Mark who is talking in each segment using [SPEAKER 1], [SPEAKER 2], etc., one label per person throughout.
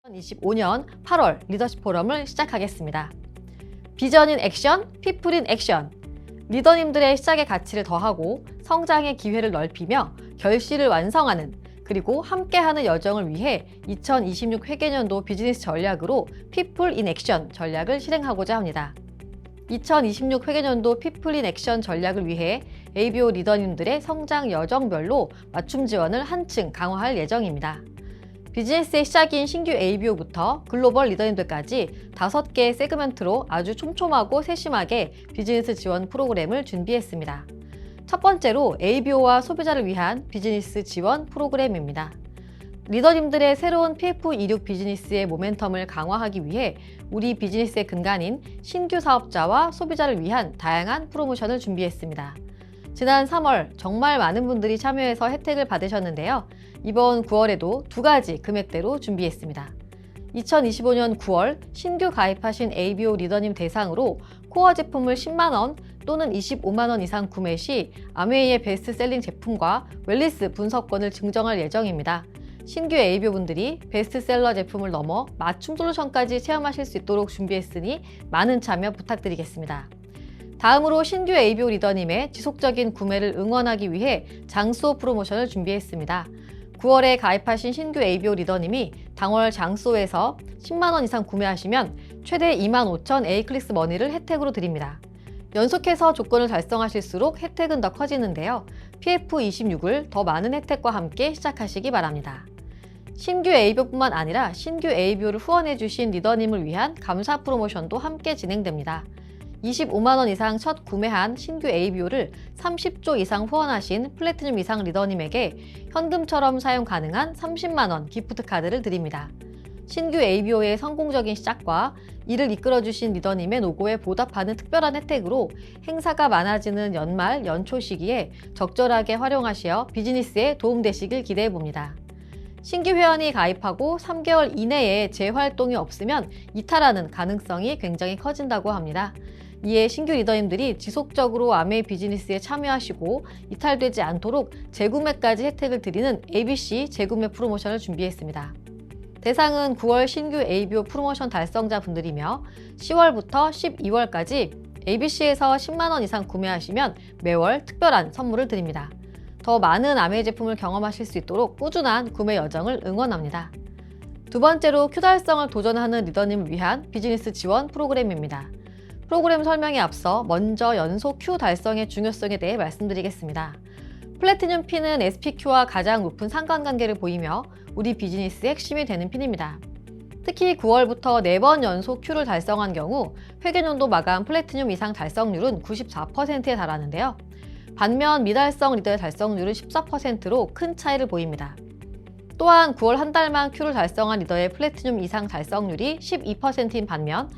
[SPEAKER 1] 2025년 8월 리더십 포럼을 시작하겠습니다. 비전인 액션, 피플인 액션. 리더님들의 시작의 가치를 더하고 성장의 기회를 넓히며 결실을 완성하는 그리고 함께하는 여정을 위해 2026 회계년도 비즈니스 전략으로 피플 인 액션 전략을 실행하고자 합니다. 2026 회계년도 피플 인 액션 전략을 위해 ABO 리더님들의 성장 여정별로 맞춤 지원을 한층 강화할 예정입니다. 비즈니스의 시작인 신규 ABO부터 글로벌 리더님들까지 5개의 세그먼트로 아주 촘촘하고 세심하게 비즈니스 지원 프로그램을 준비했습니다. 첫 번째로 ABO와 소비자를 위한 비즈니스 지원 프로그램입니다. 리더님들의 새로운 PF26 비즈니스의 모멘텀을 강화하기 위해 우리 비즈니스의 근간인 신규 사업자와 소비자를 위한 다양한 프로모션을 준비했습니다. 지난 3월 정말 많은 분들이 참여해서 혜택을 받으셨는데요. 이번 9월에도 2가지 금액대로 준비했습니다. 2025년 9월 신규 가입하신 ABO 리더님 대상으로 코어 제품을 10만원 또는 25만원 이상 구매 시 아메이의 베스트셀링 제품과 웰리스 분석권을 증정할 예정입니다. 신규 ABO 분들이 베스트셀러 제품을 넘어 맞춤 솔루션까지 체험하실 수 있도록 준비했으니 많은 참여 부탁드리겠습니다. 다음으로 신규 ABO 리더님의 지속적인 구매를 응원하기 위해 장소 프로모션을 준비했습니다. 9월에 가입하신 신규 ABO 리더님이 당월 장소에서 10만원 이상 구매하시면 최대 25,000 A클릭스 머니를 혜택으로 드립니다. 연속해서 조건을 달성하실수록 혜택은 더 커지는데요. PF26을 더 많은 혜택과 함께 시작하시기 바랍니다. 신규 ABO뿐만 아니라 신규 ABO를 후원해주신 리더님을 위한 감사 프로모션도 함께 진행됩니다. 25만원 이상 첫 구매한 신규 ABO를 30조 이상 후원하신 플래티넘 이상 리더님에게 현금처럼 사용 가능한 30만원 기프트 카드를 드립니다. 신규 ABO의 성공적인 시작과 이를 이끌어주신 리더님의 노고에 보답하는 특별한 혜택으로 행사가 많아지는 연말, 연초 시기에 적절하게 활용하시어 비즈니스에 도움되시길 기대해봅니다. 신규 회원이 가입하고 3개월 이내에 재활동이 없으면 이탈하는 가능성이 굉장히 커진다고 합니다. 이에 신규 리더님들이 지속적으로 아메이 비즈니스에 참여하시고 이탈되지 않도록 재구매까지 혜택을 드리는 ABC 재구매 프로모션을 준비했습니다. 대상은 9월 신규 ABO 프로모션 달성자 분들이며 10월부터 12월까지 ABC에서 10만원 이상 구매하시면 매월 특별한 선물을 드립니다. 더 많은 아메이 제품을 경험하실 수 있도록 꾸준한 구매 여정을 응원합니다. 두 번째로 Q 달성을 도전하는 리더님을 위한 비즈니스 지원 프로그램입니다. 프로그램 설명에 앞서 먼저 연속 Q 달성의 중요성에 대해 말씀드리겠습니다. 플래티넘 P는 SPQ와 가장 높은 상관관계를 보이며 우리 비즈니스의 핵심이 되는 핀입니다. 특히 9월부터 4번 연속 Q를 달성한 경우 회계년도 마감 플래티넘 이상 달성률은 94%에 달하는데요. 반면 미달성 리더의 달성률은 14%로 큰 차이를 보입니다. 또한 9월 한 달만 Q를 달성한 리더의 플래티넘 이상 달성률이 12%인 반면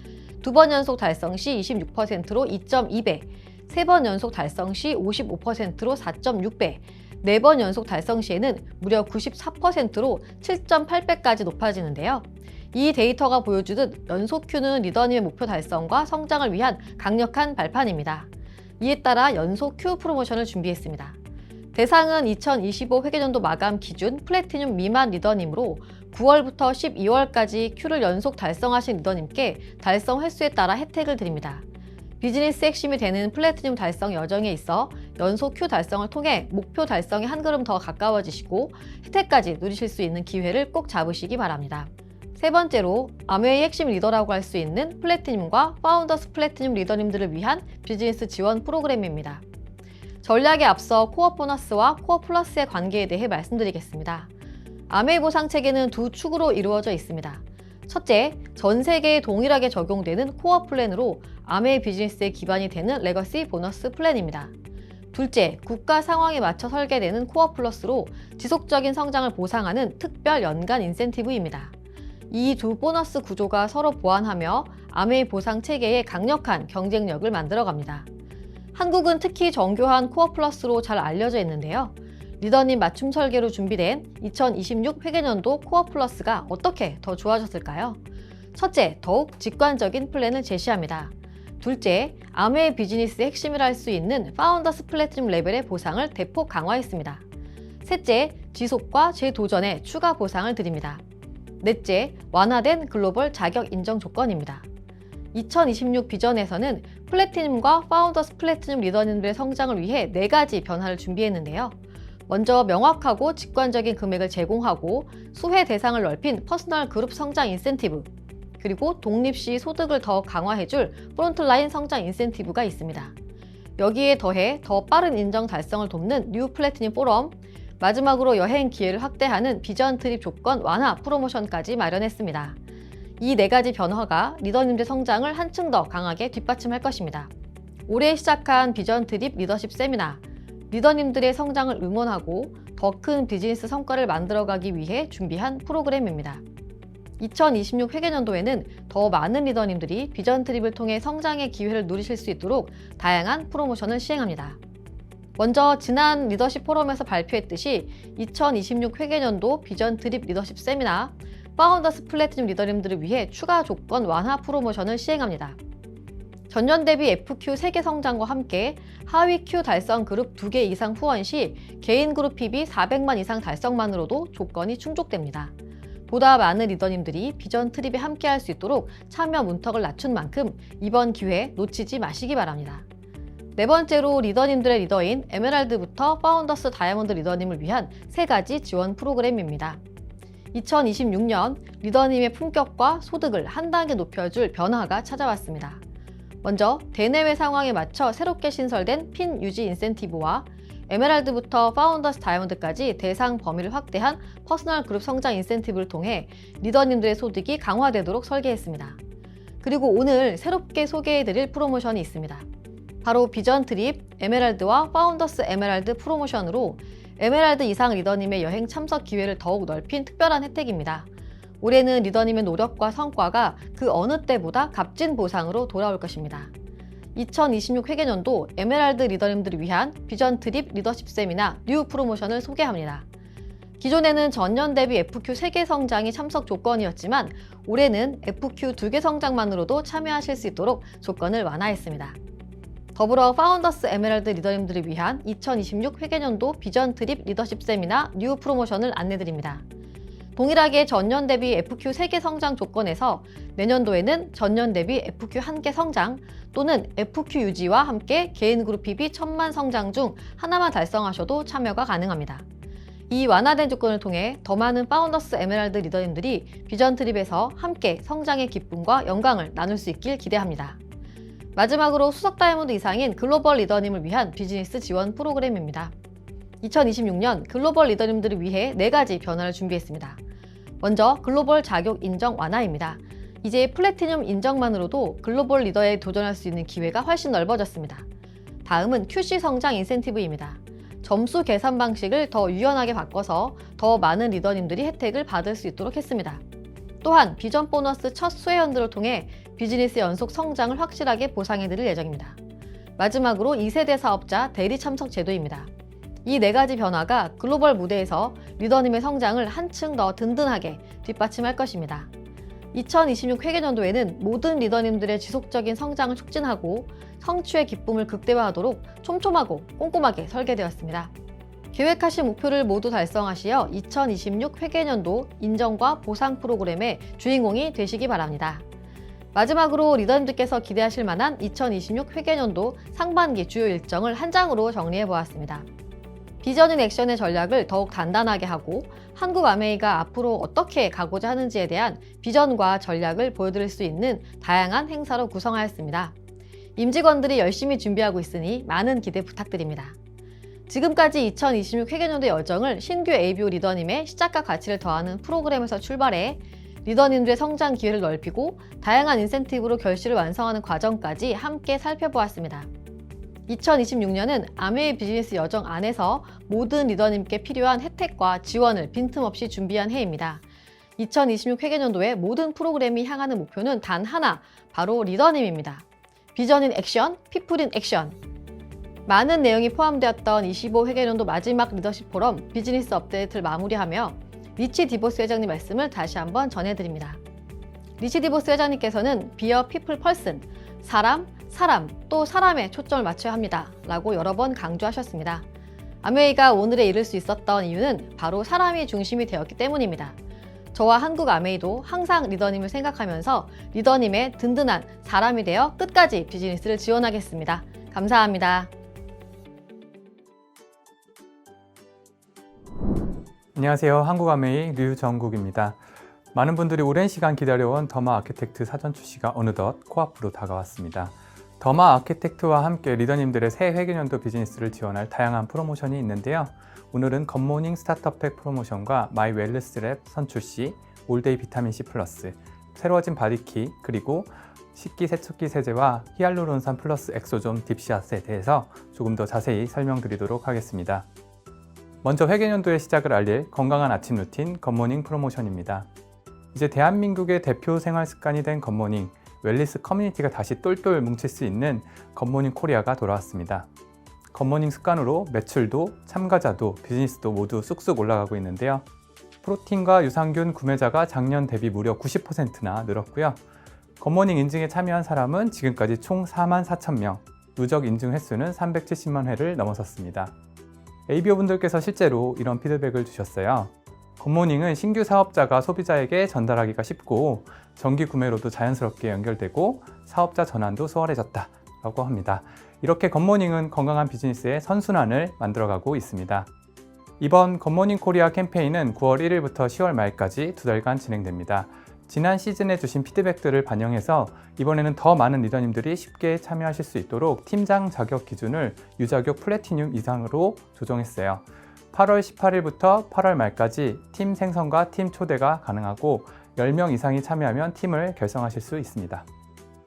[SPEAKER 1] 2번 연속 달성 시 26%로 2.2배, 3번 연속 달성 시 55%로 4.6배, 4번 연속 달성 시에는 무려 94%로 7.8배까지 높아지는데요. 이 데이터가 보여주듯 연속 Q는 리더님의 목표 달성과 성장을 위한 강력한 발판입니다. 이에 따라 연속 Q 프로모션을 준비했습니다. 대상은 2025 회계년도 마감 기준 플래티넘 미만 리더님으로 9월부터 12월까지 Q를 연속 달성하신 리더님께 달성 횟수에 따라 혜택을 드립니다. 비즈니스 핵심이 되는 플래티넘 달성 여정에 있어 연속 Q 달성을 통해 목표 달성에 한 걸음 더 가까워지시고 혜택까지 누리실 수 있는 기회를 꼭 잡으시기 바랍니다. 세 번째로 아메이의 핵심 리더라고 할 수 있는 플래티넘과 파운더스 플래티넘 리더님들을 위한 비즈니스 지원 프로그램입니다. 전략에 앞서 코어 보너스와 코어 플러스의 관계에 대해 말씀드리겠습니다. 아메이 보상 체계는 두 축으로 이루어져 있습니다. 첫째, 전 세계에 동일하게 적용되는 코어 플랜으로 아메이 비즈니스의 기반이 되는 레거시 보너스 플랜입니다. 둘째, 국가 상황에 맞춰 설계되는 코어 플러스로 지속적인 성장을 보상하는 특별 연간 인센티브입니다. 이 두 보너스 구조가 서로 보완하며 아메이 보상 체계의 강력한 경쟁력을 만들어갑니다. 한국은 특히 정교한 코어 플러스로 잘 알려져 있는데요. 리더님 맞춤 설계로 준비된 2026 회계년도 코어 플러스가 어떻게 더 좋아졌을까요? 첫째, 더욱 직관적인 플랜을 제시합니다. 둘째, 아메이 비즈니스의 핵심이라 할 수 있는 파운더스 플래티넘 레벨의 보상을 대폭 강화했습니다. 셋째, 지속과 재도전에 추가 보상을 드립니다. 넷째, 완화된 글로벌 자격 인정 조건입니다. 2026 비전에서는 플래티늄과 파운더스 플래티늄 리더님들의 성장을 위해 4가지 변화를 준비했는데요. 먼저 명확하고 직관적인 금액을 제공하고 수혜 대상을 넓힌 퍼스널 그룹 성장 인센티브, 그리고 독립 시 소득을 더 강화해줄 프론트라인 성장 인센티브가 있습니다. 여기에 더해 더 빠른 인정 달성을 돕는 뉴 플래티늄 포럼, 마지막으로 여행 기회를 확대하는 비전 트립 조건 완화 프로모션까지 마련했습니다. 이 4가지 변화가 리더님들의 성장을 한층 더 강하게 뒷받침할 것입니다. 올해 시작한 비전 트립 리더십 세미나, 리더님들의 성장을 응원하고 더 큰 비즈니스 성과를 만들어가기 위해 준비한 프로그램입니다. 2026 회계년도에는 더 많은 리더님들이 비전 트립을 통해 성장의 기회를 누리실 수 있도록 다양한 프로모션을 시행합니다. 먼저 지난 리더십 포럼에서 발표했듯이 2026 회계년도 비전 트립 리더십 세미나, 파운더스 플래티늄 리더님들을 위해 추가 조건 완화 프로모션을 시행합니다. 전년 대비 FQ 3개 성장과 함께 하위 Q 달성 그룹 2개 이상 후원 시 개인 그룹 PB 400만 이상 달성만으로도 조건이 충족됩니다. 보다 많은 리더님들이 비전 트립에 함께할 수 있도록 참여 문턱을 낮춘 만큼 이번 기회 놓치지 마시기 바랍니다. 4번째로 리더님들의 리더인 에메랄드부터 파운더스 다이아몬드 리더님을 위한 3가지 지원 프로그램입니다. 2026년 리더님의 품격과 소득을 한 단계 높여줄 변화가 찾아왔습니다. 먼저 대내외 상황에 맞춰 새롭게 신설된 핀 유지 인센티브와 에메랄드부터 파운더스 다이아몬드까지 대상 범위를 확대한 퍼스널 그룹 성장 인센티브를 통해 리더님들의 소득이 강화되도록 설계했습니다. 그리고 오늘 새롭게 소개해드릴 프로모션이 있습니다. 바로 비전 트립 에메랄드와 파운더스 에메랄드 프로모션으로 에메랄드 이상 리더님의 여행 참석 기회를 더욱 넓힌 특별한 혜택입니다. 올해는 리더님의 노력과 성과가 그 어느 때보다 값진 보상으로 돌아올 것입니다. 2026 회계년도 에메랄드 리더님들을 위한 비전 트립 리더십 세미나 뉴 프로모션을 소개합니다. 기존에는 전년 대비 FQ 3개 성장이 참석 조건이었지만 올해는 FQ 2개 성장만으로도 참여하실 수 있도록 조건을 완화했습니다. 더불어 파운더스 에메랄드 리더님들을 위한 2026 회계년도 비전 트립 리더십 세미나 뉴 프로모션을 안내드립니다. 동일하게 전년 대비 FQ 3개 성장 조건에서 내년도에는 전년 대비 FQ 1개 성장 또는 FQ 유지와 함께 개인 그룹 PB 1000만 성장 중 하나만 달성하셔도 참여가 가능합니다. 이 완화된 조건을 통해 더 많은 파운더스 에메랄드 리더님들이 비전 트립에서 함께 성장의 기쁨과 영광을 나눌 수 있길 기대합니다. 마지막으로 수석 다이아몬드 이상인 글로벌 리더님을 위한 비즈니스 지원 프로그램입니다. 2026년 글로벌 리더님들을 위해 4가지 변화를 준비했습니다. 먼저 글로벌 자격 인정 완화입니다. 이제 플래티늄 인정만으로도 글로벌 리더에 도전할 수 있는 기회가 훨씬 넓어졌습니다. 다음은 QC 성장 인센티브입니다. 점수 계산 방식을 더 유연하게 바꿔서 더 많은 리더님들이 혜택을 받을 수 있도록 했습니다. 또한 비전 보너스 첫 수혜연들을 통해 비즈니스 연속 성장을 확실하게 보상해드릴 예정입니다. 마지막으로 2세대 사업자 대리 참석 제도입니다. 이 4가지 변화가 글로벌 무대에서 리더님의 성장을 한층 더 든든하게 뒷받침할 것입니다. 2026 회계년도에는 모든 리더님들의 지속적인 성장을 촉진하고 성취의 기쁨을 극대화하도록 촘촘하고 꼼꼼하게 설계되었습니다. 계획하신 목표를 모두 달성하시어 2026 회계년도 인정과 보상 프로그램의 주인공이 되시기 바랍니다. 마지막으로 리더님들께서 기대하실 만한 2026 회계년도 상반기 주요 일정을 한 장으로 정리해 보았습니다. 비전 인 액션의 전략을 더욱 단단하게 하고 한국 아메이가 앞으로 어떻게 가고자 하는지에 대한 비전과 전략을 보여드릴 수 있는 다양한 행사로 구성하였습니다. 임직원들이 열심히 준비하고 있으니 많은 기대 부탁드립니다. 지금까지 2026 회계년도 여정을 신규 ABO 리더님의 시작과 가치를 더하는 프로그램에서 출발해 리더님들의 성장 기회를 넓히고 다양한 인센티브로 결실을 완성하는 과정까지 함께 살펴보았습니다. 2026년은 아메이 비즈니스 여정 안에서 모든 리더님께 필요한 혜택과 지원을 빈틈없이 준비한 해입니다. 2026 회계년도의 모든 프로그램이 향하는 목표는 단 하나, 바로 리더님입니다. 비전 인 액션, 피플 인 액션. 많은 내용이 포함되었던 25 회계년도 마지막 리더십 포럼 비즈니스 업데이트를 마무리하며 리치 디보스 회장님 말씀을 다시 한번 전해드립니다. 리치 디보스 회장님께서는 비어 피플 펄슨, 사람, 또 사람에 초점을 맞춰야 합니다 라고 여러 번 강조하셨습니다. 아메이가 오늘에 이를 수 있었던 이유는 바로 사람이 중심이 되었기 때문입니다. 저와 한국아메이도 항상 리더님을 생각하면서 리더님의 든든한 사람이 되어 끝까지 비즈니스를 지원하겠습니다. 감사합니다.
[SPEAKER 2] 안녕하세요. 한국아메이 류정국입니다. 많은 분들이 오랜 시간 기다려온 더마 아키텍트 사전 출시가 어느덧 코앞으로 다가왔습니다. 더마 아키텍트와 함께 리더님들의 새 회계연도 비즈니스를 지원할 다양한 프로모션이 있는데요. 오늘은 굿모닝 스타터팩 프로모션과 마이 웰리스랩 선출시, 올데이 비타민C 플러스, 새로워진 바디키, 그리고 식기세척기 세제와 히알루론산 플러스 엑소존 딥샷에 대해서 조금 더 자세히 설명드리도록 하겠습니다. 먼저 회계연도의 시작을 알릴 건강한 아침 루틴 굿모닝 프로모션입니다. 이제 대한민국의 대표 생활 습관이 된 굿모닝, 웰리스 커뮤니티가 다시 똘똘 뭉칠 수 있는 굿모닝 코리아가 돌아왔습니다. 굿모닝 습관으로 매출도, 참가자도, 비즈니스도 모두 쑥쑥 올라가고 있는데요. 프로틴과 유산균 구매자가 작년 대비 무려 90%나 늘었고요. 굿모닝 인증에 참여한 사람은 지금까지 총 44,000명, 누적 인증 횟수는 370만 회를 넘어섰습니다. ABO 분들께서 실제로 이런 피드백을 주셨어요. 굿모닝은 신규 사업자가 소비자에게 전달하기가 쉽고 정기 구매로도 자연스럽게 연결되고 사업자 전환도 수월해졌다 라고 합니다. 이렇게 굿모닝은 건강한 비즈니스의 선순환을 만들어가고 있습니다. 이번 굿모닝 코리아 캠페인은 9월 1일부터 10월 말까지 2달간 진행됩니다. 지난 시즌에 주신 피드백들을 반영해서 이번에는 더 많은 리더님들이 쉽게 참여하실 수 있도록 팀장 자격 기준을 유자격 플래티늄 이상으로 조정했어요. 8월 18일부터 8월 말까지 팀 생성과 팀 초대가 가능하고 10명 이상이 참여하면 팀을 결성하실 수 있습니다.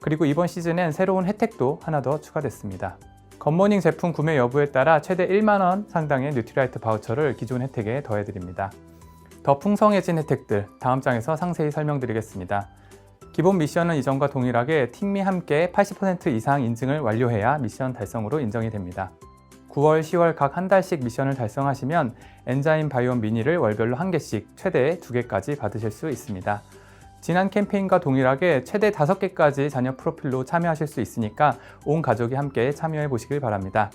[SPEAKER 2] 그리고 이번 시즌엔 새로운 혜택도 하나 더 추가됐습니다. 굿모닝 제품 구매 여부에 따라 최대 1만 원 상당의 뉴트리라이트 바우처를 기존 혜택에 더해드립니다. 더 풍성해진 혜택들 다음 장에서 상세히 설명드리겠습니다. 기본 미션은 이전과 동일하게 팀이 함께 80% 이상 인증을 완료해야 미션 달성으로 인정이 됩니다. 9월, 10월 각 한 달씩 미션을 달성하시면 엔자임 바이옴 미니를 월별로 1개씩 최대 2개까지 받으실 수 있습니다. 지난 캠페인과 동일하게 최대 5개까지 자녀 프로필로 참여하실 수 있으니까 온 가족이 함께 참여해 보시길 바랍니다.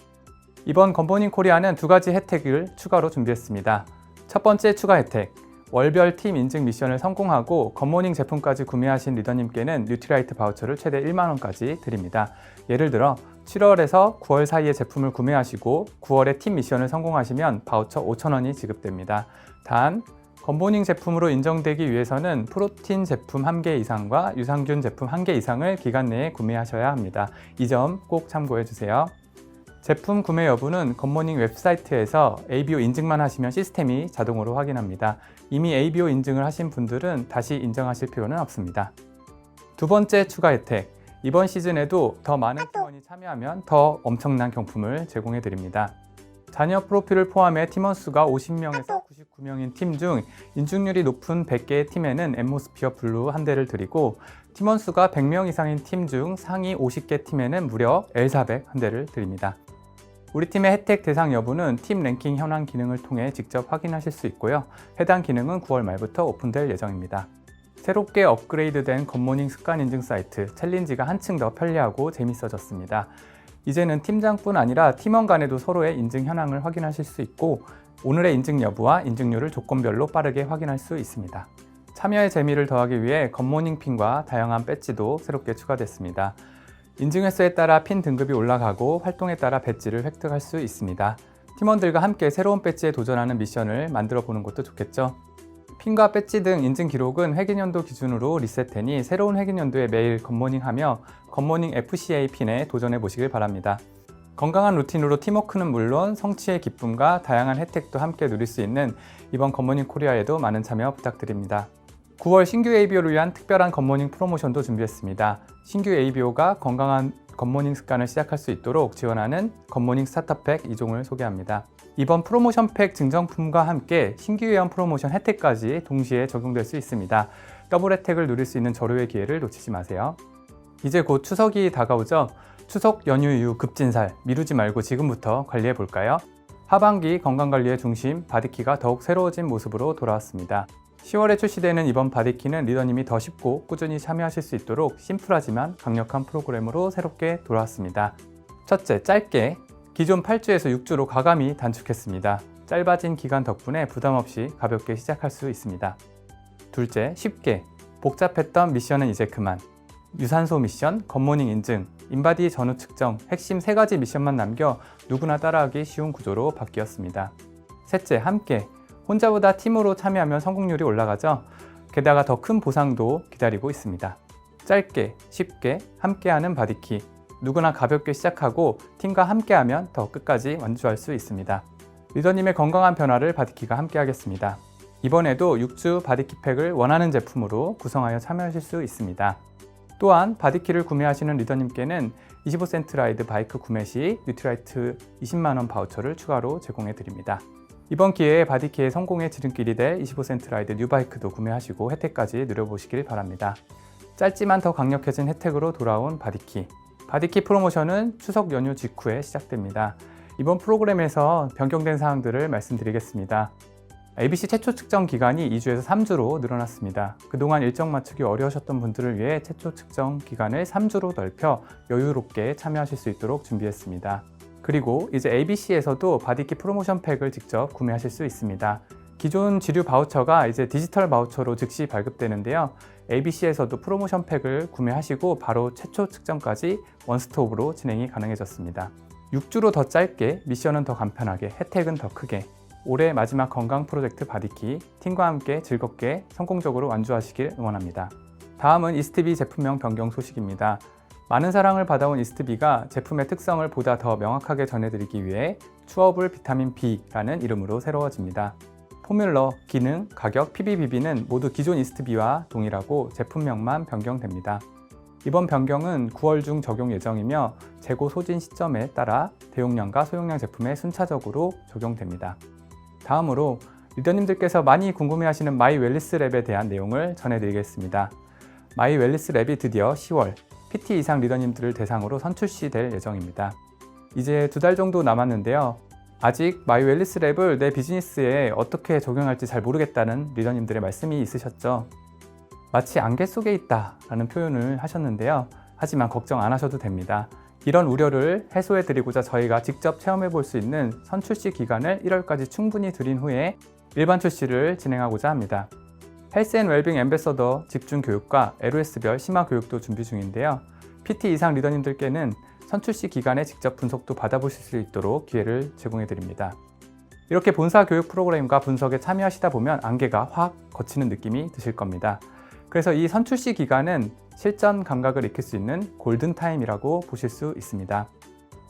[SPEAKER 2] 이번 굿모닝 코리아는 2가지 혜택을 추가로 준비했습니다. 첫 번째 추가 혜택, 월별 팀 인증 미션을 성공하고 굿모닝 제품까지 구매하신 리더님께는 뉴트리라이트 바우처를 최대 1만 원까지 드립니다. 예를 들어 7월에서 9월 사이에 제품을 구매하시고 9월에 팀 미션을 성공하시면 바우처 5,000원이 지급됩니다. 단, 굿모닝 제품으로 인정되기 위해서는 프로틴 제품 1개 이상과 유산균 제품 1개 이상을 기간 내에 구매하셔야 합니다. 이 점 꼭 참고해 주세요. 제품 구매 여부는 굿모닝 웹사이트에서 ABO 인증만 하시면 시스템이 자동으로 확인합니다. 이미 ABO 인증을 하신 분들은 다시 인정하실 필요는 없습니다. 두 번째 추가 혜택, 이번 시즌에도 더 많은 팀원이 참여하면 더 엄청난 경품을 제공해 드립니다. 자녀 프로필을 포함해 팀원 수가 50명에서 99명인 팀 중 인증률이 높은 100개의 팀에는 앰모스피어 블루 1대를 드리고 팀원 수가 100명 이상인 팀 중 상위 50개 팀에는 무려 L400 1대를 드립니다. 우리 팀의 혜택 대상 여부는 팀 랭킹 현황 기능을 통해 직접 확인하실 수 있고요. 해당 기능은 9월 말부터 오픈될 예정입니다. 새롭게 업그레이드된 굿모닝 습관 인증 사이트 챌린지가 한층 더 편리하고 재밌어졌습니다. 이제는 팀장뿐 아니라 팀원 간에도 서로의 인증 현황을 확인하실 수 있고 오늘의 인증 여부와 인증률을 조건별로 빠르게 확인할 수 있습니다. 참여의 재미를 더하기 위해 굿모닝 핀과 다양한 배지도 새롭게 추가됐습니다. 인증 횟수에 따라 핀 등급이 올라가고 활동에 따라 배지를 획득할 수 있습니다. 팀원들과 함께 새로운 배지에 도전하는 미션을 만들어 보는 것도 좋겠죠. 핀과 배지 등 인증 기록은 회계연도 기준으로 리셋되니 새로운 회계연도에 매일 굿모닝하며 굿모닝 FCA 핀에 도전해 보시길 바랍니다. 건강한 루틴으로 팀워크는 물론 성취의 기쁨과 다양한 혜택도 함께 누릴 수 있는 이번 굿모닝 코리아에도 많은 참여 부탁드립니다. 9월 신규 ABO를 위한 특별한 굿모닝 프로모션도 준비했습니다. 신규 ABO가 건강한 굿모닝 습관을 시작할 수 있도록 지원하는 굿모닝 스타터팩 2종을 소개합니다. 이번 프로모션 팩 증정품과 함께 신규 회원 프로모션 혜택까지 동시에 적용될 수 있습니다. 더블 혜택을 누릴 수 있는 절호의 기회를 놓치지 마세요. 이제 곧 추석이 다가오죠. 추석 연휴 이후 급진살 미루지 말고 지금부터 관리해 볼까요? 하반기 건강관리의 중심 바디키가 더욱 새로워진 모습으로 돌아왔습니다. 10월에 출시되는 이번 바디키는 리더님이 더 쉽고 꾸준히 참여하실 수 있도록 심플하지만 강력한 프로그램으로 새롭게 돌아왔습니다. 첫째, 짧게 기존 8주에서 6주로 과감히 단축했습니다. 짧아진 기간 덕분에 부담 없이 가볍게 시작할 수 있습니다. 둘째, 쉽게. 복잡했던 미션은 이제 그만. 유산소 미션, 굿모닝 인증, 인바디 전후 측정, 핵심 3가지 미션만 남겨 누구나 따라하기 쉬운 구조로 바뀌었습니다. 셋째, 함께. 혼자보다 팀으로 참여하면 성공률이 올라가죠. 게다가 더 큰 보상도 기다리고 있습니다. 짧게, 쉽게, 함께하는 바디키. 누구나 가볍게 시작하고 팀과 함께하면 더 끝까지 완주할 수 있습니다. 리더님의 건강한 변화를 바디키가 함께하겠습니다. 이번에도 6주 바디키팩을 원하는 제품으로 구성하여 참여하실 수 있습니다. 또한 바디키를 구매하시는 리더님께는 25센트 라이드 바이크 구매 시 뉴트라이트 20만원 바우처를 추가로 제공해 드립니다. 이번 기회에 바디키의 성공의 지름길이 될 25센트 라이드 뉴바이크도 구매하시고 혜택까지 누려보시길 바랍니다. 짧지만 더 강력해진 혜택으로 돌아온 바디키. 바디키 프로모션은 추석 연휴 직후에 시작됩니다. 이번 프로그램에서 변경된 사항들을 말씀드리겠습니다. ABC 최초 측정 기간이 2주에서 3주로 늘어났습니다. 그동안 일정 맞추기 어려우셨던 분들을 위해 최초 측정 기간을 3주로 넓혀 여유롭게 참여하실 수 있도록 준비했습니다. 그리고 이제 ABC에서도 바디키 프로모션 팩을 직접 구매하실 수 있습니다. 기존 지류 바우처가 이제 디지털 바우처로 즉시 발급되는데요. ABC에서도 프로모션 팩을 구매하시고 바로 최초 측정까지 원스톱으로 진행이 가능해졌습니다. 6주로 더 짧게, 미션은 더 간편하게, 혜택은 더 크게. 올해 마지막 건강 프로젝트 바디키, 팀과 함께 즐겁게 성공적으로 완주하시길 응원합니다. 다음은 이스트비 제품명 변경 소식입니다. 많은 사랑을 받아온 이스트비가 제품의 특성을 보다 더 명확하게 전해드리기 위해 추어블 비타민 B라는 이름으로 새로워집니다. 포뮬러, 기능, 가격, PBBB는 모두 기존 이스트비와 동일하고 제품명만 변경됩니다. 이번 변경은 9월 중 적용 예정이며 재고 소진 시점에 따라 대용량과 소용량 제품에 순차적으로 적용됩니다. 다음으로 리더님들께서 많이 궁금해하시는 마이 웰리스 랩에 대한 내용을 전해드리겠습니다. 마이 웰리스 랩이 드디어 10월 PT 이상 리더님들을 대상으로 선출시될 예정입니다. 이제 2달 정도 남았는데요. 아직 마이 웰리스 랩을 내 비즈니스에 어떻게 적용할지 잘 모르겠다는 리더님들의 말씀이 있으셨죠. 마치 안개 속에 있다 라는 표현을 하셨는데요. 하지만 걱정 안 하셔도 됩니다. 이런 우려를 해소해드리고자 저희가 직접 체험해 볼 수 있는 선출시 기간을 1월까지 충분히 드린 후에 일반 출시를 진행하고자 합니다. 헬스 앤 웰빙 앰베서더 집중 교육과 LOS별 심화 교육도 준비 중인데요. PT 이상 리더님들께는 선출시 기간에 직접 분석도 받아보실 수 있도록 기회를 제공해 드립니다. 이렇게 본사 교육 프로그램과 분석에 참여하시다 보면 안개가 확 걷히는 느낌이 드실 겁니다. 그래서 이 선출시 기간은 실전 감각을 익힐 수 있는 골든타임이라고 보실 수 있습니다.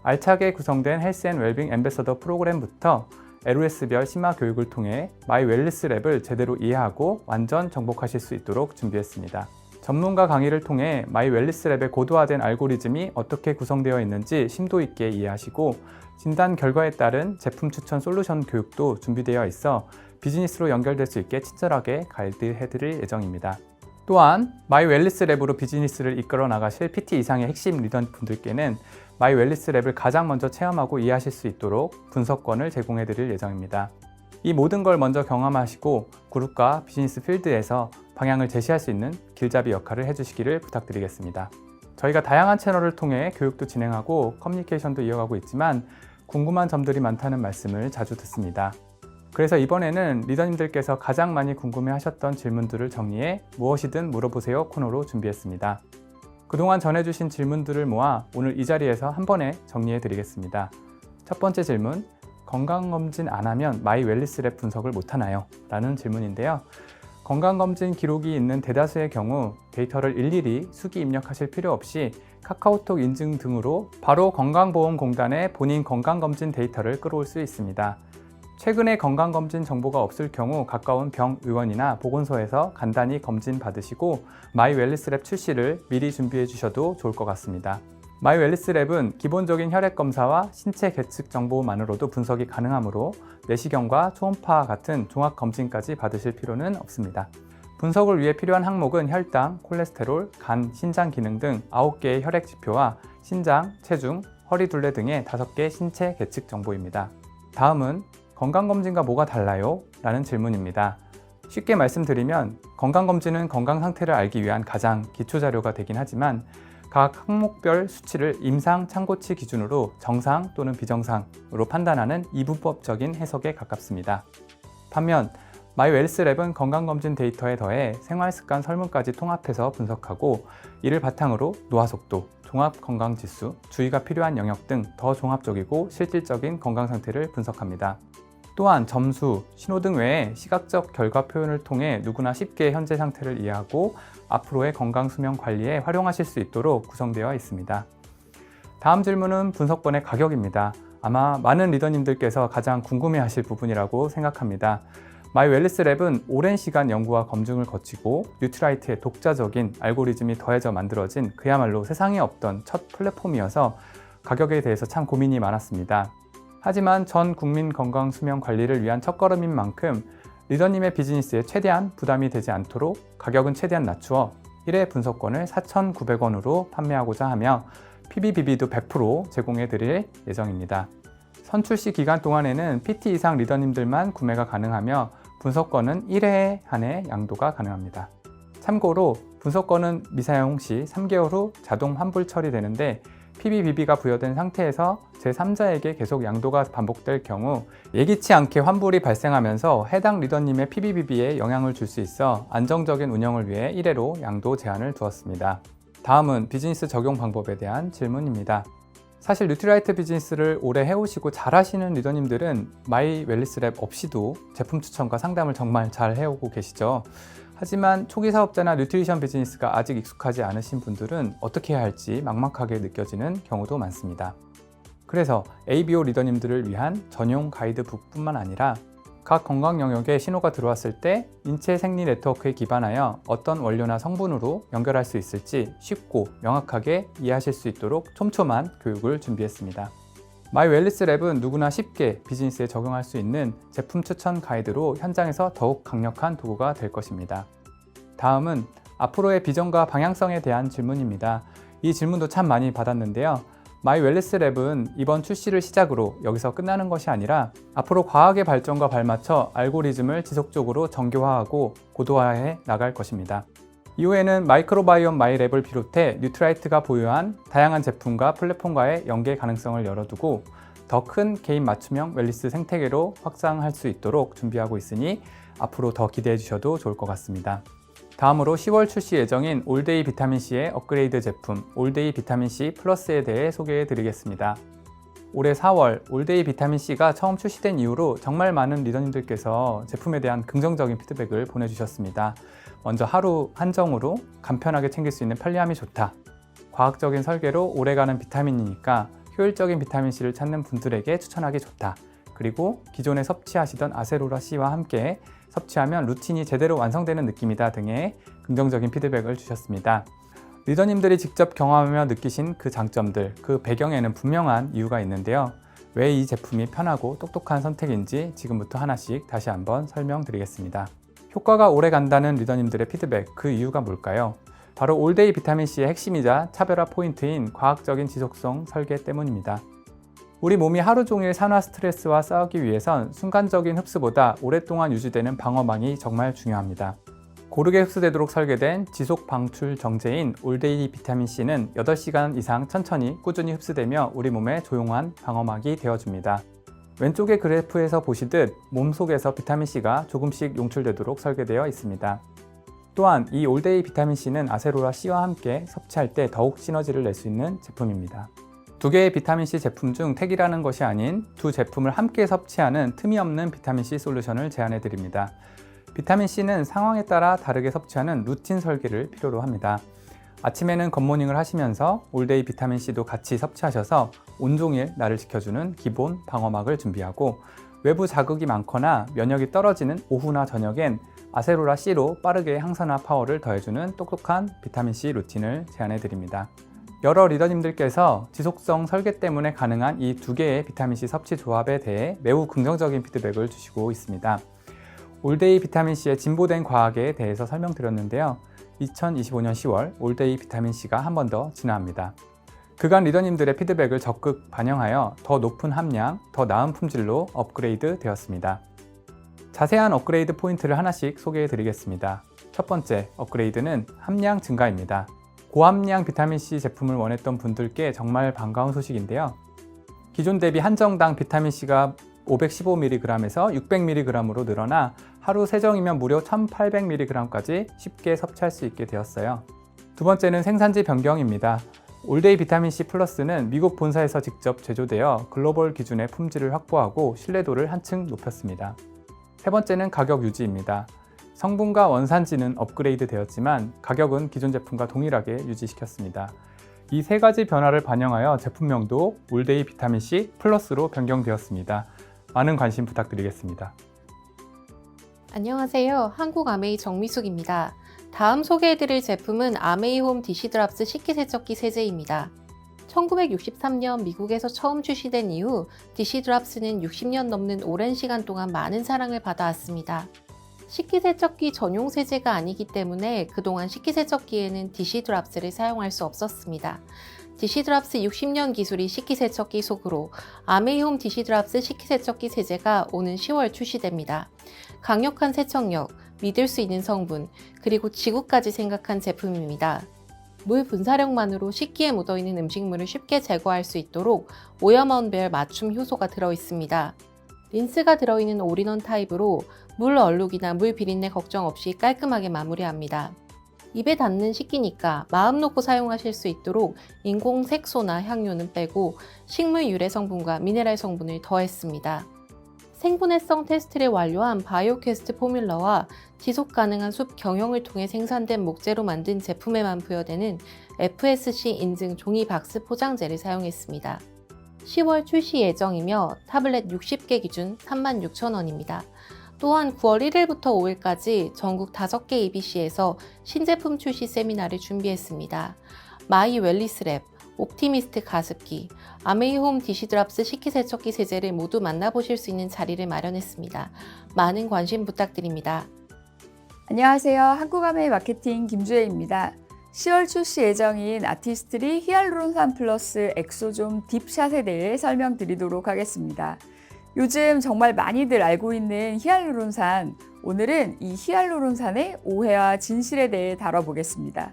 [SPEAKER 2] 알차게 구성된 헬스 앤 웰빙 앰베서더 프로그램부터 LOS별 심화 교육을 통해 마이 웰리스 랩을 제대로 이해하고 완전 정복하실 수 있도록 준비했습니다. 전문가 강의를 통해 마이 웰리스 랩의 고도화된 알고리즘이 어떻게 구성되어 있는지 심도 있게 이해하시고 진단 결과에 따른 제품 추천 솔루션 교육도 준비되어 있어 비즈니스로 연결될 수 있게 친절하게 가이드해 드릴 예정입니다. 또한 마이 웰리스 랩으로 비즈니스를 이끌어 나가실 PT 이상의 핵심 리더분들께는 마이 웰리스 랩을 가장 먼저 체험하고 이해하실 수 있도록 분석권을 제공해 드릴 예정입니다. 이 모든 걸 먼저 경험하시고 그룹과 비즈니스 필드에서 방향을 제시할 수 있는 길잡이 역할을 해주시기를 부탁드리겠습니다. 저희가 다양한 채널을 통해 교육도 진행하고 커뮤니케이션도 이어가고 있지만 궁금한 점들이 많다는 말씀을 자주 듣습니다. 그래서 이번에는 리더님들께서 가장 많이 궁금해하셨던 질문들을 정리해 무엇이든 물어보세요 코너로 준비했습니다. 그동안 전해주신 질문들을 모아 오늘 이 자리에서 한 번에 정리해 드리겠습니다. 첫 번째 질문, 건강검진 안 하면 마이 웰리스 랩 분석을 못하나요? 라는 질문인데요. 건강검진 기록이 있는 대다수의 경우 데이터를 일일이 수기 입력하실 필요 없이 카카오톡 인증 등으로 바로 건강보험공단에 본인 건강검진 데이터를 끌어올 수 있습니다. 최근에 건강검진 정보가 없을 경우 가까운 병의원이나 보건소에서 간단히 검진 받으시고 마이 웰리스 랩 출시를 미리 준비해 주셔도 좋을 것 같습니다. 마이 웰리스 랩은 기본적인 혈액 검사와 신체 계측 정보만으로도 분석이 가능하므로 내시경과 초음파 같은 종합 검진까지 받으실 필요는 없습니다. 분석을 위해 필요한 항목은 혈당, 콜레스테롤, 간, 신장 기능 등 9개의 혈액 지표와 신장, 체중, 허리 둘레 등의 5개 신체 계측 정보입니다. 다음은 건강검진과 뭐가 달라요? 라는 질문입니다. 쉽게 말씀드리면 건강검진은 건강 상태를 알기 위한 가장 기초 자료가 되긴 하지만 각 항목별 수치를 임상 참고치 기준으로 정상 또는 비정상으로 판단하는 이분법적인 해석에 가깝습니다. 반면 마이웰스랩은 건강검진 데이터에 더해 생활습관 설문까지 통합해서 분석하고 이를 바탕으로 노화속도, 종합건강지수, 주의가 필요한 영역 등 더 종합적이고 실질적인 건강 상태를 분석합니다. 또한 점수, 신호등 외에 시각적 결과 표현을 통해 누구나 쉽게 현재 상태를 이해하고 앞으로의 건강 수명 관리에 활용하실 수 있도록 구성되어 있습니다. 다음 질문은 분석본의 가격입니다. 아마 많은 리더님들께서 가장 궁금해하실 부분이라고 생각합니다. 마이웰리스랩은 오랜 시간 연구와 검증을 거치고 뉴트라이트의 독자적인 알고리즘이 더해져 만들어진 그야말로 세상에 없던 첫 플랫폼이어서 가격에 대해서 참 고민이 많았습니다. 하지만 전 국민 건강 수명 관리를 위한 첫걸음인 만큼 리더님의 비즈니스에 최대한 부담이 되지 않도록 가격은 최대한 낮추어 1회 분석권을 4,900원으로 판매하고자 하며 PBBB도 100% 제공해 드릴 예정입니다. 선출시 기간 동안에는 PT 이상 리더님들만 구매가 가능하며 분석권은 1회에 한해 양도가 가능합니다. 참고로 분석권은 미사용 시 3개월 후 자동 환불 처리되는데 PBBB가 부여된 상태에서 제3자에게 계속 양도가 반복될 경우 예기치 않게 환불이 발생하면서 해당 리더님의 PBBB에 영향을 줄 수 있어 안정적인 운영을 위해 1회로 양도 제한을 두었습니다. 다음은 비즈니스 적용 방법에 대한 질문입니다. 사실 뉴트라이트 비즈니스를 오래 해오시고 잘하시는 리더님들은 마이웰리스랩 없이도 제품 추천과 상담을 정말 잘 해오고 계시죠. 하지만 초기 사업자나 뉴트리션 비즈니스가 아직 익숙하지 않으신 분들은 어떻게 해야 할지 막막하게 느껴지는 경우도 많습니다. 그래서 ABO 리더님들을 위한 전용 가이드북뿐만 아니라 각 건강 영역에 신호가 들어왔을 때 인체 생리 네트워크에 기반하여 어떤 원료나 성분으로 연결할 수 있을지 쉽고 명확하게 이해하실 수 있도록 촘촘한 교육을 준비했습니다. 마이웰리스랩은 누구나 쉽게 비즈니스에 적용할 수 있는 제품 추천 가이드로 현장에서 더욱 강력한 도구가 될 것입니다. 다음은 앞으로의 비전과 방향성에 대한 질문입니다. 이 질문도 참 많이 받았는데요. 마이웰리스랩은 이번 출시를 시작으로 여기서 끝나는 것이 아니라 앞으로 과학의 발전과 발맞춰 알고리즘을 지속적으로 정교화하고 고도화해 나갈 것입니다. 이후에는 마이크로바이옴 마이랩을 비롯해 뉴트라이트가 보유한 다양한 제품과 플랫폼과의 연계 가능성을 열어두고 더 큰 개인 맞춤형 웰니스 생태계로 확장할 수 있도록 준비하고 있으니 앞으로 더 기대해 주셔도 좋을 것 같습니다. 다음으로 10월 출시 예정인 올데이 비타민C의 업그레이드 제품 올데이 비타민C 플러스에 대해 소개해 드리겠습니다. 올해 4월 올데이 비타민C가 처음 출시된 이후로 정말 많은 리더님들께서 제품에 대한 긍정적인 피드백을 보내주셨습니다. 먼저 하루 한정으로 간편하게 챙길 수 있는 편리함이 좋다. 과학적인 설계로 오래가는 비타민이니까 효율적인 비타민C를 찾는 분들에게 추천하기 좋다. 그리고 기존에 섭취하시던 아세로라C와 함께 섭취하면 루틴이 제대로 완성되는 느낌이다 등의 긍정적인 피드백을 주셨습니다. 리더님들이 직접 경험하며 느끼신 그 장점들, 그 배경에는 분명한 이유가 있는데요. 왜 이 제품이 편하고 똑똑한 선택인지 지금부터 하나씩 다시 한번 설명드리겠습니다. 효과가 오래 간다는 리더님들의 피드백, 그 이유가 뭘까요? 바로 올데이 비타민C의 핵심이자 차별화 포인트인 과학적인 지속성 설계 때문입니다. 우리 몸이 하루 종일 산화 스트레스와 싸우기 위해선 순간적인 흡수보다 오랫동안 유지되는 방어망이 정말 중요합니다. 고르게 흡수되도록 설계된 지속 방출 정제인 올데이 비타민C는 8시간 이상 천천히 꾸준히 흡수되며 우리 몸에 조용한 방어막이 되어줍니다. 왼쪽의 그래프에서 보시듯 몸속에서 비타민C가 조금씩 용출되도록 설계되어 있습니다. 또한 이 올데이 비타민C는 아세로라C와 함께 섭취할 때 더욱 시너지를 낼 수 있는 제품입니다. 두 개의 비타민C 제품 중 택이라는 것이 아닌 두 제품을 함께 섭취하는 틈이 없는 비타민C 솔루션을 제안해 드립니다. 비타민C는 상황에 따라 다르게 섭취하는 루틴 설계를 필요로 합니다. 아침에는 굿모닝을 하시면서 올데이 비타민C도 같이 섭취하셔서 온종일 나를 지켜주는 기본 방어막을 준비하고 외부 자극이 많거나 면역이 떨어지는 오후나 저녁엔 아세로라C로 빠르게 항산화 파워를 더해주는 똑똑한 비타민C 루틴을 제안해 드립니다. 여러 리더님들께서 지속성 설계 때문에 가능한 이 두 개의 비타민C 섭취 조합에 대해 매우 긍정적인 피드백을 주시고 있습니다. 올데이 비타민C의 진보된 과학에 대해서 설명드렸는데요. 2025년 10월 올데이 비타민C가 한 번 더 진화합니다. 그간 리더님들의 피드백을 적극 반영하여 더 높은 함량, 더 나은 품질로 업그레이드 되었습니다. 자세한 업그레이드 포인트를 하나씩 소개해 드리겠습니다. 첫 번째 업그레이드는 함량 증가입니다. 고함량 비타민C 제품을 원했던 분들께 정말 반가운 소식인데요. 기존 대비 한정당 비타민C가 515mg에서 600mg으로 늘어나 하루 3정이면 무려 1800mg까지 쉽게 섭취할 수 있게 되었어요. 두 번째는 생산지 변경입니다. 올데이 비타민C 플러스는 미국 본사에서 직접 제조되어 글로벌 기준의 품질을 확보하고 신뢰도를 한층 높였습니다. 세 번째는 가격 유지입니다. 성분과 원산지는 업그레이드 되었지만 가격은 기존 제품과 동일하게 유지시켰습니다. 이 세 가지 변화를 반영하여 제품명도 올데이 비타민C 플러스로 변경되었습니다. 많은 관심 부탁드리겠습니다.
[SPEAKER 3] 안녕하세요. 한국아메이 정미숙입니다. 다음 소개해드릴 제품은 아메이홈 디시드랍스 식기세척기 세제입니다. 1963년 미국에서 처음 출시된 이후 디시드랍스는 60년 넘는 오랜 시간 동안 많은 사랑을 받아왔습니다. 식기세척기 전용 세제가 아니기 때문에 그동안 식기세척기에는 디시드랍스를 사용할 수 없었습니다. 디시드랍스 60년 기술이 식기세척기 속으로 아메이홈 디시드랍스 식기세척기 세제가 오는 10월 출시됩니다. 강력한 세척력, 믿을 수 있는 성분, 그리고 지구까지 생각한 제품입니다. 물 분사력만으로 식기에 묻어있는 음식물을 쉽게 제거할 수 있도록 오염원별 맞춤 효소가 들어있습니다. 린스가 들어있는 올인원 타입으로 물 얼룩이나 물 비린내 걱정 없이 깔끔하게 마무리합니다. 입에 닿는 식기니까 마음 놓고 사용하실 수 있도록 인공 색소나 향료는 빼고 식물 유래 성분과 미네랄 성분을 더했습니다. 생분해성 테스트를 완료한 바이오퀘스트 포뮬러와 지속 가능한 숲 경영을 통해 생산된 목재로 만든 제품에만 부여되는 FSC 인증 종이 박스 포장재를 사용했습니다. 10월 출시 예정이며 타블렛 60개 기준 36,000원입니다. 또한 9월 1일부터 5일까지 전국 5개 ABC에서 신제품 출시 세미나를 준비했습니다. 마이 웰리스랩, 옵티미스트 가습기, 아메이홈 디시드랍스 식기세척기 세제를 모두 만나보실 수 있는 자리를 마련했습니다. 많은 관심 부탁드립니다.
[SPEAKER 4] 안녕하세요. 한국아메이 마케팅 김주혜입니다. 10월 출시 예정인 아티스트리 히알루론산 플러스 엑소좀 딥샷에 대해 설명드리도록 하겠습니다. 요즘 정말 많이들 알고 있는 히알루론산, 오늘은 이 히알루론산의 오해와 진실에 대해 다뤄보겠습니다.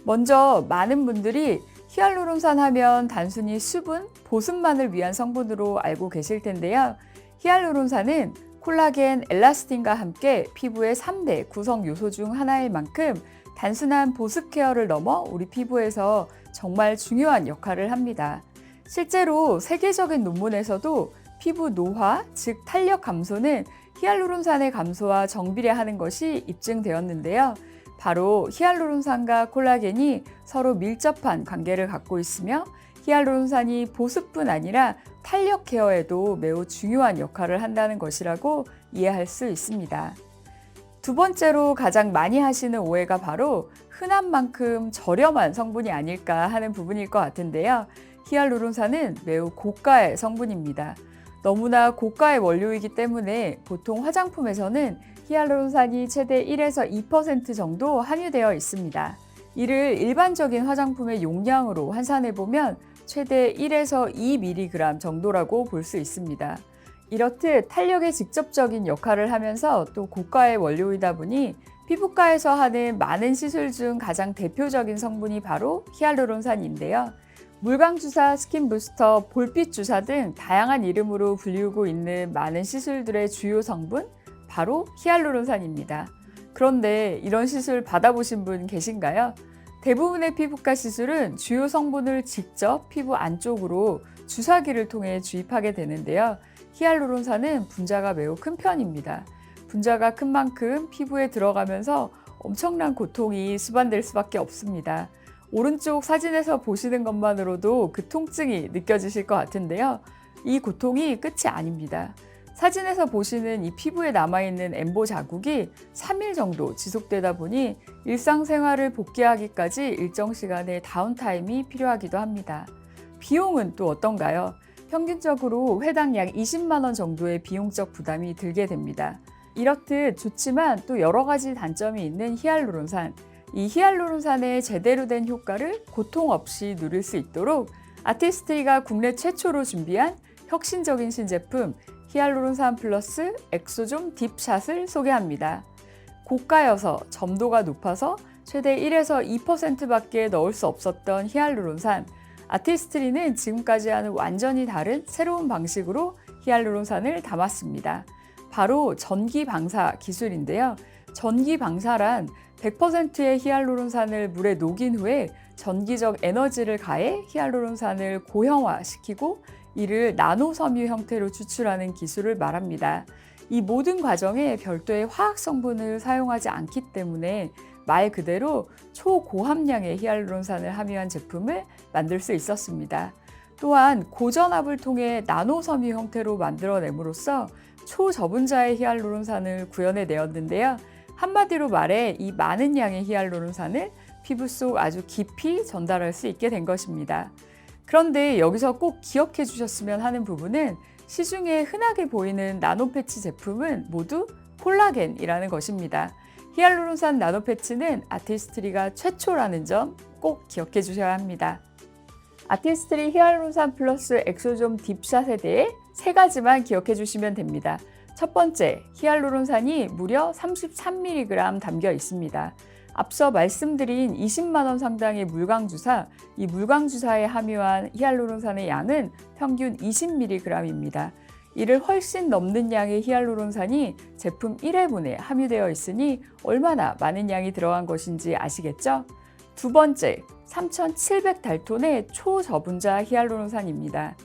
[SPEAKER 4] 먼저 많은 분들이 히알루론산 하면 단순히 수분, 보습만을 위한 성분으로 알고 계실 텐데요. 히알루론산은 콜라겐, 엘라스틴과 함께 피부의 3대 구성 요소 중 하나일 만큼 단순한 보습 케어를 넘어 우리 피부에서 정말 중요한 역할을 합니다. 실제로 세계적인 논문에서도 피부 노화, 즉 탄력 감소는 히알루론산의 감소와 정비례하는 것이 입증되었는데요. 바로 히알루론산과 콜라겐이 서로 밀접한 관계를 갖고 있으며 히알루론산이 보습뿐 아니라 탄력 케어에도 매우 중요한 역할을 한다는 것이라고 이해할 수 있습니다. 두 번째로 가장 많이 하시는 오해가 바로 흔한 만큼 저렴한 성분이 아닐까 하는 부분일 것 같은데요. 히알루론산은 매우 고가의 성분입니다. 너무나 고가의 원료이기 때문에 보통 화장품에서는 히알루론산이 최대 1에서 2% 정도 함유되어 있습니다. 이를 일반적인 화장품의 용량으로 환산해보면 최대 1에서 2mg 정도라고 볼 수 있습니다. 이렇듯 탄력에 직접적인 역할을 하면서 또 고가의 원료이다 보니 피부과에서 하는 많은 시술 중 가장 대표적인 성분이 바로 히알루론산인데요. 물광주사, 스킨부스터, 볼빛주사 등 다양한 이름으로 불리우고 있는 많은 시술들의 주요 성분, 바로 히알루론산입니다. 그런데 이런 시술 받아보신 분 계신가요? 대부분의 피부과 시술은 주요 성분을 직접 피부 안쪽으로 주사기를 통해 주입하게 되는데요. 히알루론산은 분자가 매우 큰 편입니다. 분자가 큰 만큼 피부에 들어가면서 엄청난 고통이 수반될 수밖에 없습니다. 오른쪽 사진에서 보시는 것만으로도 그 통증이 느껴지실 것 같은데요. 이 고통이 끝이 아닙니다. 사진에서 보시는 이 피부에 남아있는 엠보 자국이 3일 정도 지속되다 보니 일상생활을 복귀하기까지 일정 시간의 다운타임이 필요하기도 합니다. 비용은 또 어떤가요? 평균적으로 회당 약 20만 원 정도의 비용적 부담이 들게 됩니다. 이렇듯 좋지만 또 여러 가지 단점이 있는 히알루론산. 이 히알루론산의 제대로 된 효과를 고통 없이 누릴 수 있도록 아티스트리가 국내 최초로 준비한 혁신적인 신제품 히알루론산 플러스 엑소좀 딥샷을 소개합니다. 고가여서 점도가 높아서 최대 1에서 2%밖에 넣을 수 없었던 히알루론산. 아티스트리는 지금까지와는 완전히 다른 새로운 방식으로 히알루론산을 담았습니다. 바로 전기 방사 기술인데요. 전기 방사란 100%의 히알루론산을 물에 녹인 후에 전기적 에너지를 가해 히알루론산을 고형화시키고 이를 나노섬유 형태로 추출하는 기술을 말합니다. 이 모든 과정에 별도의 화학 성분을 사용하지 않기 때문에 말 그대로 초고함량의 히알루론산을 함유한 제품을 만들 수 있었습니다. 또한 고전압을 통해 나노섬유 형태로 만들어냄으로써 초저분자의 히알루론산을 구현해내었는데요. 한마디로 말해 이 많은 양의 히알루론산을 피부 속 아주 깊이 전달할 수 있게 된 것입니다. 그런데 여기서 꼭 기억해 주셨으면 하는 부분은 시중에 흔하게 보이는 나노패치 제품은 모두 콜라겐이라는 것입니다. 히알루론산 나노패치는 아티스트리가 최초라는 점 꼭 기억해 주셔야 합니다. 아티스트리 히알루론산 플러스 엑소좀 딥샷에 대해 3가지만 기억해 주시면 됩니다. 첫 번째, 히알루론산이 무려 33mg 담겨 있습니다. 앞서 말씀드린 20만 원 상당의 물광주사, 이 물광주사에 함유한 히알루론산의 양은 평균 20mg입니다. 이를 훨씬 넘는 양의 히알루론산이 제품 1회분에 함유되어 있으니 얼마나 많은 양이 들어간 것인지 아시겠죠? 두 번째, 3700달톤의 초저분자 히알루론산입니다.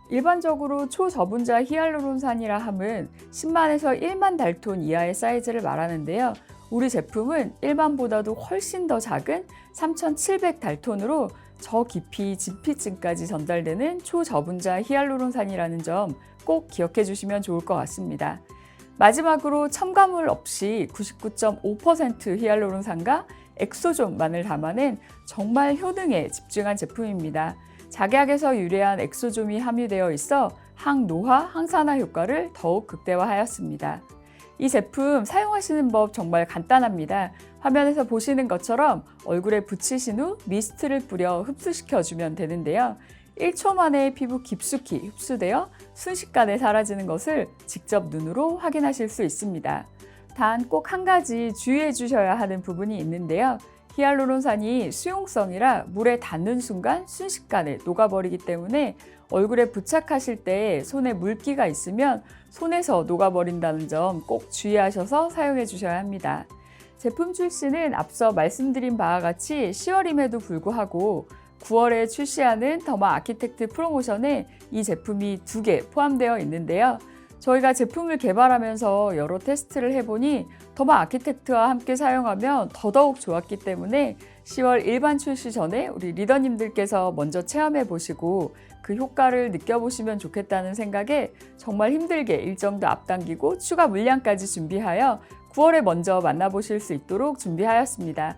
[SPEAKER 4] 일반적으로 초저분자 히알루론산이라 함은 10만에서 1만 달톤 이하의 사이즈를 말하는데요. 우리 제품은 1만보다도 훨씬 더 작은 3700달톤으로 저 깊이 진피층까지 전달되는 초저분자 히알루론산이라는 점 꼭 기억해 주시면 좋을 것 같습니다. 마지막으로 첨가물 없이 99.5% 히알루론산과 엑소좀만을 담아낸 정말 효능에 집중한 제품입니다. 작약에서 유래한 엑소좀이 함유되어 있어 항노화, 항산화 효과를 더욱 극대화하였습니다. 이 제품 사용하시는 법 정말 간단합니다. 화면에서 보시는 것처럼 얼굴에 붙이신 후 미스트를 뿌려 흡수시켜주면 되는데요. 1초 만에 피부 깊숙이 흡수되어 순식간에 사라지는 것을 직접 눈으로 확인하실 수 있습니다. 단 꼭 한 가지 주의해 주셔야 하는 부분이 있는데요. 히알루론산이 수용성이라 물에 닿는 순간 순식간에 녹아버리기 때문에 얼굴에 부착하실 때 손에 물기가 있으면 손에서 녹아버린다는 점 꼭 주의하셔서 사용해 주셔야 합니다. 제품 출시는 앞서 말씀드린 바와 같이 10월임에도 불구하고 9월에 출시하는 더마 아키텍트 프로모션에 이 제품이 2개 포함되어 있는데요. 저희가 제품을 개발하면서 여러 테스트를 해보니 더마 아키텍트와 함께 사용하면 더더욱 좋았기 때문에 10월 일반 출시 전에 우리 리더님들께서 먼저 체험해 보시고 그 효과를 느껴보시면 좋겠다는 생각에 정말 힘들게 일정도 앞당기고 추가 물량까지 준비하여 9월에 먼저 만나보실 수 있도록 준비하였습니다.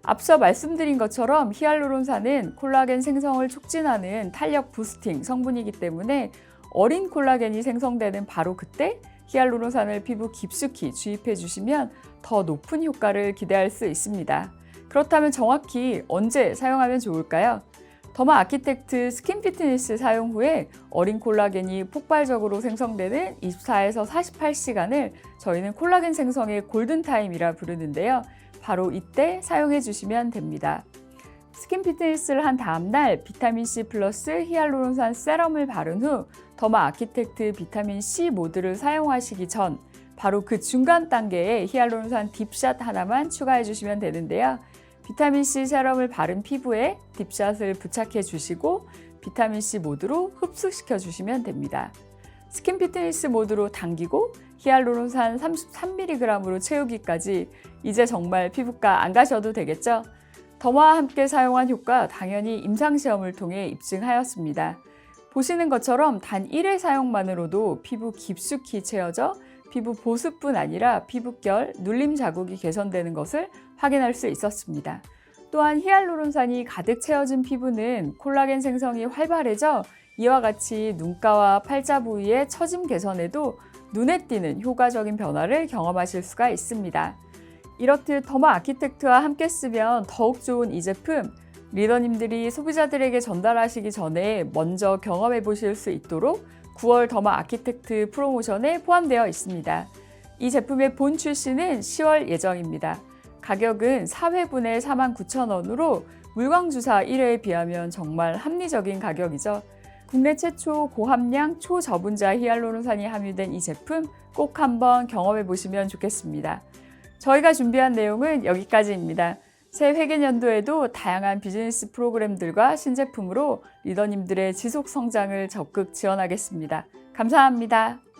[SPEAKER 4] 앞서 말씀드린 것처럼 히알루론산은 콜라겐 생성을 촉진하는 탄력 부스팅 성분이기 때문에 어린 콜라겐이 생성되는 바로 그때 히알루론산을 피부 깊숙이 주입해 주시면 더 높은 효과를 기대할 수 있습니다. 그렇다면 정확히 언제 사용하면 좋을까요? 더마 아키텍트 스킨 피트니스 사용 후에 어린 콜라겐이 폭발적으로 생성되는 24에서 48시간을 저희는 콜라겐 생성의 골든타임이라 부르는데요. 바로 이때 사용해 주시면 됩니다. 스킨 피트니스를 한 다음날 비타민C 플러스 히알루론산 세럼을 바른 후 더마 아키텍트 비타민C 모드를 사용하시기 전 바로 그 중간 단계에 히알루론산 딥샷 하나만 추가해 주시면 되는데요. 비타민C 세럼을 바른 피부에 딥샷을 부착해 주시고 비타민C 모드로 흡수시켜 주시면 됩니다. 스킨 피트니스 모드로 당기고 히알루론산 33mg으로 채우기까지 이제 정말 피부과 안 가셔도 되겠죠? 더마와 함께 사용한 효과 당연히 임상시험을 통해 입증하였습니다. 보시는 것처럼 단 1회 사용만으로도 피부 깊숙이 채워져 피부 보습뿐 아니라 피부결, 눌림 자국이 개선되는 것을 확인할 수 있었습니다. 또한 히알루론산이 가득 채워진 피부는 콜라겐 생성이 활발해져 이와 같이 눈가와 팔자 부위의 처짐 개선에도 눈에 띄는 효과적인 변화를 경험하실 수가 있습니다. 이렇듯 더마 아키텍트와 함께 쓰면 더욱 좋은 이 제품, 리더님들이 소비자들에게 전달하시기 전에 먼저 경험해 보실 수 있도록 9월 더마 아키텍트 프로모션에 포함되어 있습니다. 이 제품의 본 출시는 10월 예정입니다. 가격은 4회분에 49,000원으로 물광주사 1회에 비하면 정말 합리적인 가격이죠. 국내 최초 고함량 초저분자 히알루론산이 함유된 이 제품 꼭 한번 경험해 보시면 좋겠습니다. 저희가 준비한 내용은 여기까지입니다. 새 회계연도에도 다양한 비즈니스 프로그램들과 신제품으로 리더님들의 지속 성장을 적극 지원하겠습니다. 감사합니다.